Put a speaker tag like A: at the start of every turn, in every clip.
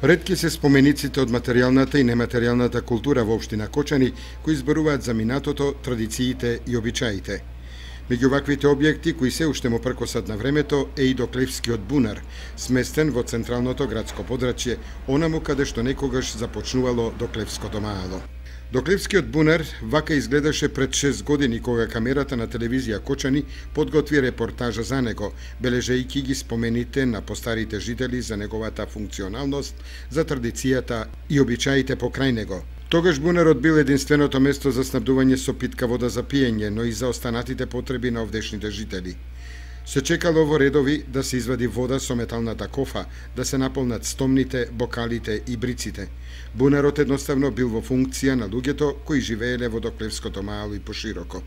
A: Ретки се спомениците од материјалната и нематеријалната култура во општина Кочани, кои зборуваат за минатото, традициите и обичаите. Меѓу ваквите објекти кои се уште му пркосат на времето е и Доклевскиот бунар, сместен во централното градско подрачје, онаму каде што некогаш започнувало Доклевското маало. Доклевскиот бунар вака изгледаше пред 6 години кога камерата на телевизија Кочани подготви репортажа за него, бележејќи ги спомените на постарите жители за неговата функционалност, за традицијата и обичаите покрај него. Тогаш бунарот бил единственото место за снабдување со питка вода за пиење, но и за останатите потреби на овдешните жители. Се чекало во редови да се извади вода со металната кофа, да се наполнат стомните, бокалите и бриците. Бунарот едноставно бил во функција на луѓето кои живееле во Доклевското маало и пошироко.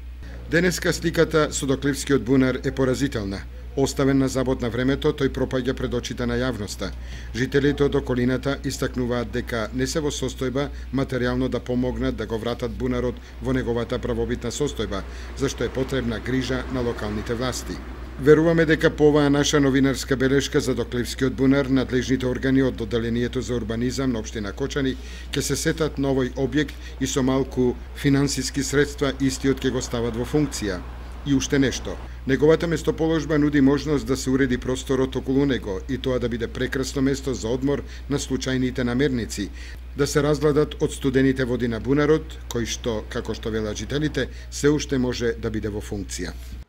A: Денеска сликата со Доклевскиот бунар е поразителна. Оставен на забот на времето, тој пропаѓа пред очите на јавноста. Жителите од околината истакнуваат дека не се во состојба материјално да помогнат да го вратат бунарот во неговата правобитна состојба, зашто е потребна грижа на локалните власти. Веруваме дека по оваа наша новинарска белешка за Доклевскиот бунар, надлежните органи од Одделението за урбанизам на општина Кочани ќе се сетат на овој објект и со малку финансиски средства истиот ќе го стават во функција. И уште нешто. Неговата местоположба нуди можност да се уреди просторот околу него и тоа да биде прекрасно место за одмор на случајните намерници, да се разгладат од студените води на бунарот, кој што, како што велат жителите, се уште може да биде во функција.